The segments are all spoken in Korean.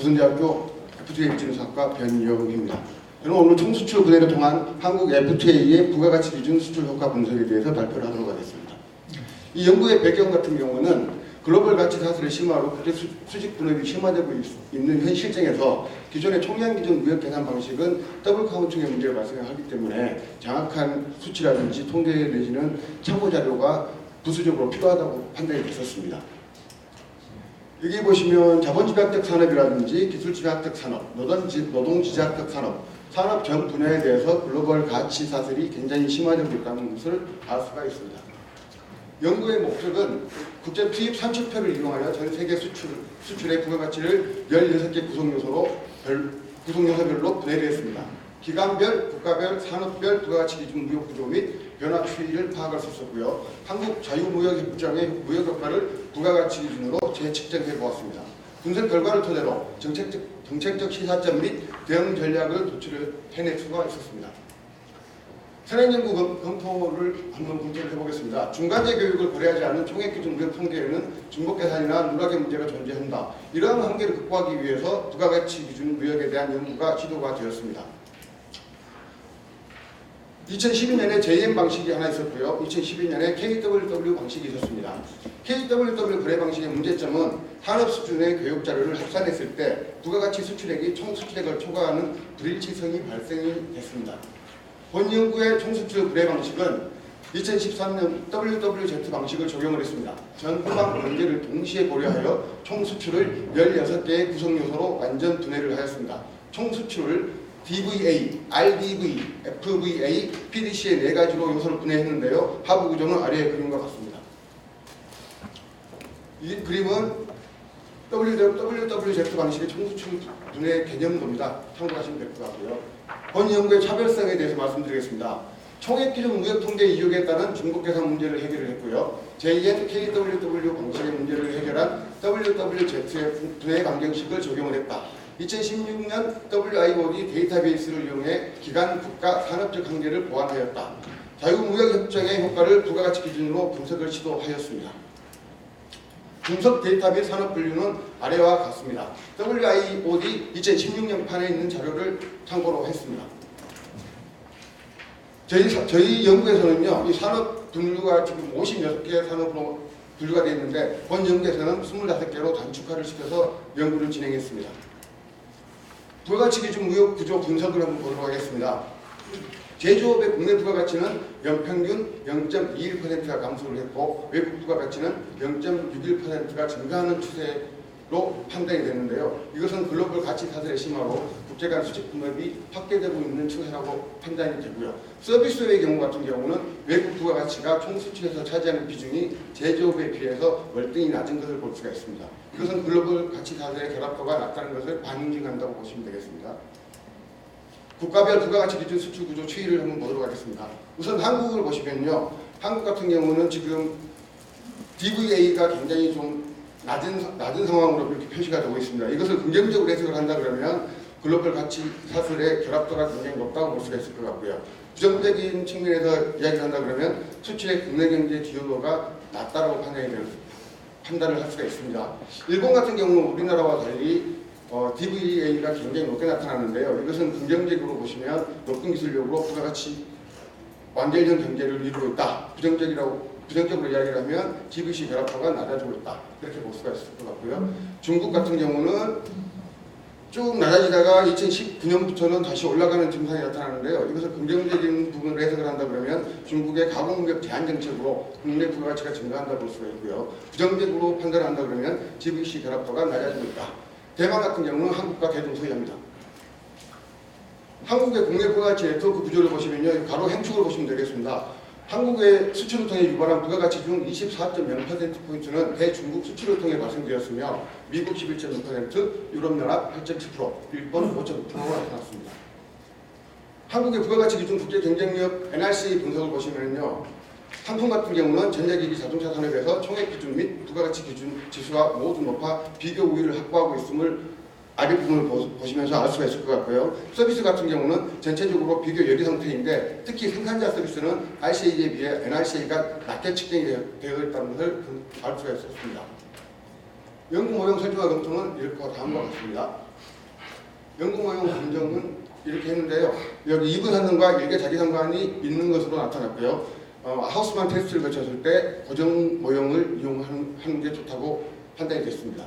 조선대학교 FTA 입증사학과 변영희입니다. 저는 오늘 총수출 분해를 통한 한국 FTA의 부가가치 기준 수출 효과 분석에 대해서 발표를 하도록 하겠습니다. 이 연구의 배경 같은 경우는 글로벌 가치 사슬의 심화로 국제 수직 분업이 심화되고 있는 현 실정에서 기존의 총량 기준 무역 계산 방식은 더블 카운팅의 문제가 발생하기 때문에 정확한 수치라든지 통계 내지는 참고 자료가 부수적으로 필요하다고 판단이 됐었습니다. 여기 보시면 자본집약적 산업이라든지 기술집약적 산업, 노동지작적 산업, 산업 전 분야에 대해서 글로벌 가치 사슬이 굉장히 심화되고 있다는 것을 알 수가 있습니다. 연구의 목적은 국제 투입 산출표를 이용하여 전 세계 수출의 부가가치를 16개 구성요소별로 분해를 했습니다. 기간별, 국가별, 산업별 부가가치 기준 무역 구조 및 변화 추이를 파악할 수 있었고요. 한국 자유무역협정의 무역 효과를 부가가치 기준으로 재측정해 보았습니다. 분석 결과를 토대로 정책적 시사점 및 대응 전략을 도출을 해낼 수가 있었습니다. 선행연구 검토를 한번 검토해 보겠습니다. 중간재 교육을 고려하지 않은 총액기준 무역 통계에는 중복계산이나 누락의 문제가 존재한다. 이러한 한계를 극복하기 위해서 부가가치 기준 무역에 대한 연구가 시도가 되었습니다. 2012년에 JM 방식이 하나 있었고요. 2012년에 KWW 방식이 있었습니다. KWW 거래 방식의 문제점은 산업 수준의 교육 자료를 합산했을 때 부가가치 수출액이 총 수출액을 초과하는 불일치성이 발생이 됐습니다. 본 연구의 총수출 거래 방식은 2013년 WWZ 방식을 적용을 했습니다. 전 후방 관계를 동시에 고려하여 총수출을 16개의 구성요소로 완전 분해를 하였습니다. 총수출을 DVA, RDV, FVA, PDC의 4가지로 요소를 분해했는데요. 하부 구조는 아래의 그림과 같습니다. 이 그림은 WWZ 방식의 총수출 분해 개념도입니다. 참고하시면 될 것 같고요. 본 연구의 차별성에 대해서 말씀드리겠습니다. 총액기준 무역 통계 이용에 따른 중복계산 문제를 해결을 했고요. JN, KWW 방식의 문제를 해결한 WWZ의 분해 방정식을 적용을 했다. 2016년 WIOD 데이터베이스를 이용해 기간, 국가, 산업적 한계를 보완하였다. 자유무역협정의 효과를 부가가치 기준으로 분석을 시도하였습니다. 분석 데이터 및 산업 분류는 아래와 같습니다. WIOD 2016년 판에 있는 자료를 참고로 했습니다. 저희 연구에서는요, 이 산업 분류가 지금 56개 산업으로 분류가 되어 있는데, 본 연구에서는 25개로 단축화를 시켜서 연구를 진행했습니다. 부가가치 기준 무역 구조 분석을 한번 보도록 하겠습니다. 제조업의 국내 부가가치는 연평균 0.21%가 감소를 했고 외국 부가가치는 0.61%가 증가하는 추세로 판단이 됐는데요. 이것은 글로벌 가치 사슬의 심화로 국제 간 수직 분업이 확대되고 있는 추세라고 판단이 되고요. 서비스업의 경우 같은 경우는 외국 부가가치가 총수출에서 차지하는 비중이 제조업에 비해서 월등히 낮은 것을 볼 수가 있습니다. 이것은 글로벌 가치 사슬의 결합도가 낮다는 것을 반증한다고 보시면 되겠습니다. 국가별 부가가치 기준 수출 구조 추이를 한번 보도록 하겠습니다. 우선 한국을 보시면요. 한국 같은 경우는 지금 DVA가 굉장히 좀 낮은 상황으로 이렇게 표시가 되고 있습니다. 이것을 긍정적으로 해석을 한다 그러면 글로벌 가치 사슬의 결합도가 굉장히 높다고 볼 수가 있을 것 같고요. 부정적인 측면에서 이야기를 한다 그러면 수출의 국내 경제 기여도가 낮다라고 판단을 할 수가 있습니다. 일본 같은 경우는 우리나라와 달리 DVA가 굉장히 높게 나타나는데요. 이것은 긍정적으로 보시면 높은 기술력으로 부가가치 완결형 경제를 이루고 있다. 부정적으로 이야기를 하면 GVC 결합도가 낮아지고 있다. 이렇게 볼 수가 있을 것 같고요. 중국 같은 경우는 쭉 낮아지다가 2019년부터는 다시 올라가는 증상이 나타나는데요. 이것을 긍정적인 부분으로 해석을 한다 그러면 중국의 가공무역 제한 정책으로 국내 부가가치가 증가한다 볼 수가 있고요. 부정적으로 판단한다 그러면 GVC 결합도가 낮아지고 있다. 대만 같은 경우는 한국과 대동소이합니다. 한국의 국내 부가가치 네트워크 구조를 보시면요. 가로 행축을 보시면 되겠습니다. 한국의 수출을 통해 유발한 부가가치 중 24.0%포인트는 대중국 수출을 통해 발생되었으며 미국 11.6%, 유럽연합 8.7%, 일본 5.9%가 나타났습니다. 한국의 부가가치 기준 국제 경쟁력 NRC 분석을 보시면요. 상품 같은 경우는 전자기기 자동차 산업에서 총액 기준 및 부가가치 기준 지수가 모두 높아 비교 우위를 확보하고 있음을 아랫부분을 보시면서 알 수가 있을 것 같고요. 서비스 같은 경우는 전체적으로 비교 열의 상태인데 특히 생산자 서비스는 RCA에 비해 NRCA가 낮게 측정이 되어 있다는 것을 알 수가 있었습니다. 연구 모형 설정과 검토는 이렇게 다음과 같습니다. 연구 모형 검정은 이렇게 했는데요. 여기 2분 상관과 일개 자기 상관이 있는 것으로 나타났고요. 하우스만 테스트를 거쳤을 때 고정 모형을 이용하는 게 좋다고 판단이 됐습니다.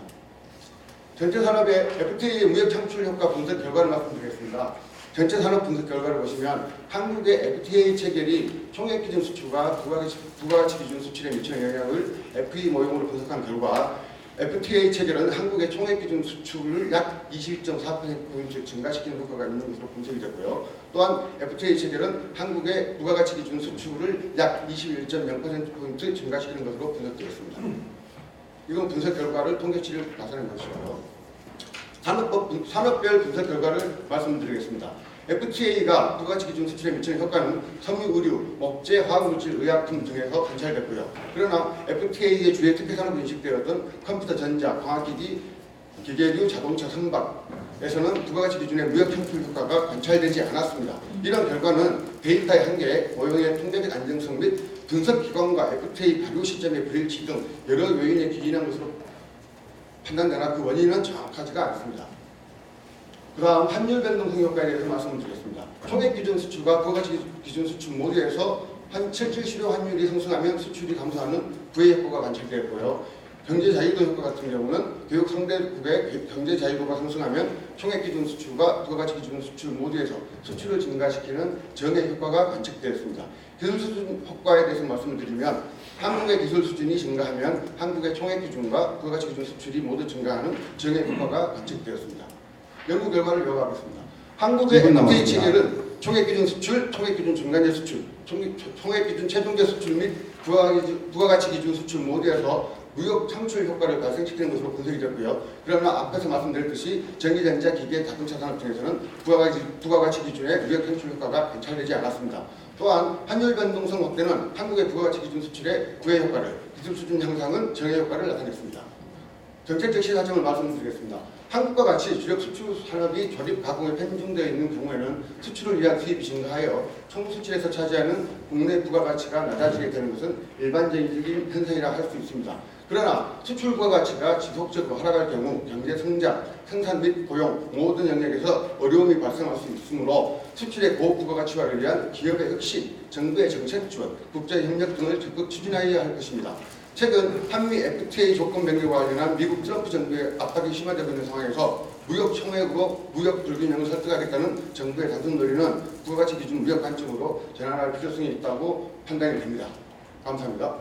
전체 산업의 FTA 무역 창출 효과 분석 결과를 말씀드리겠습니다. 전체 산업 분석 결과를 보시면 한국의 FTA 체결이 총액 기준 수출과 부가가치 기준 수출에 미치는 영향을 FE 모형으로 분석한 결과 FTA 체결은 한국의 총액 기준 수출을 약 21.4% 증가시키는 효과가 있는 것으로 분석이 됐고요. 또한 FTA 체결은 한국의 부가가치 기준 수출을 약 21.0% 증가시키는 것으로 분석되었습니다. 이건 분석 결과를 통계치를 나타낸 것이고요. 산업별 분석 결과를 말씀드리겠습니다. FTA가 부가가치 기준 수출에 미치는 효과는 섬유, 의류, 목재, 화학물질, 의약품 등에서 관찰됐고요. 그러나 FTA의 주요 특혜산업으로 인식되었던 컴퓨터, 전자, 광학기기, 기계류, 자동차, 선박에서는 부가가치 기준의 무역 창출 효과가 관찰되지 않았습니다. 이런 결과는 데이터의 한계, 모형의 통계적 안정성 및 분석 기관과 FTA 발효 시점의 불일치 등 여러 요인에 기인한 것으로 판단되나 그 원인은 정확하지가 않습니다. 그 다음 환율 변동성 효과에 대해서 말씀을 드리겠습니다. 총액 기준 수출과 부가가치 기준 수출 모두에서 실질 실효 환율이 상승하면 수출이 감소하는 부의 효과가 관찰되었고요. 경제 자유도 효과 같은 경우는 교육 상대국의 경제 자유도가 상승하면 총액 기준 수출과 부가가치 기준 수출 모두에서 수출을 증가시키는 정의 효과가 관측되었습니다. 기술 수준 효과에 대해서 말씀을 드리면 한국의 기술 수준이 증가하면 한국의 총액 기준과 부가가치 기준 수출이 모두 증가하는 정의 효과가 관측되었습니다. 연구 결과를 요구하겠습니다. 한국의 FTA 체결은 총액 기준 수출, 총액 기준 중간재 수출, 총액 기준 최종재 수출 및 부가가치 기준 수출 모두에서 무역 창출 효과를 발생시키는 것으로 분석이 됐고요. 그러나 앞에서 말씀드렸듯이 전기전자, 기계, 자동차 산업 등에서는 부가가치 기준의 무역 창출 효과가 관찰되지 않았습니다. 또한 환율 변동성 확대는 한국의 부가가치 기준 수출의 부의 효과를, 기술 수준 향상은 정의 효과를 나타냈습니다. 정책적 시사점을 말씀드리겠습니다. 한국과 같이 주력 수출 산업이 조립 가공에 편중되어 있는 경우에는 수출을 위한 수입이 증가하여 총 수출에서 차지하는 국내 부가가치가 낮아지게 되는 것은 일반적인 현상이라 할 수 있습니다. 그러나 수출 부가가치가 지속적으로 하락할 경우 경제 성장, 생산 및 고용 모든 영역에서 어려움이 발생할 수 있으므로 수출의 고부가가치화를 위한 기업의 혁신, 정부의 정책 지원, 국제협력 등을 적극 추진하여야 할 것입니다. 최근 한미 FTA 조건 변경과 관련한 미국 트럼프 정부의 압박이 심화되고 있는 상황에서 무역 총액으로 무역 불균형을 설득하겠다는 정부의 단순 논리는 부가가치 기준 무역 관점으로 전환할 필요성이 있다고 판단이 됩니다. 감사합니다.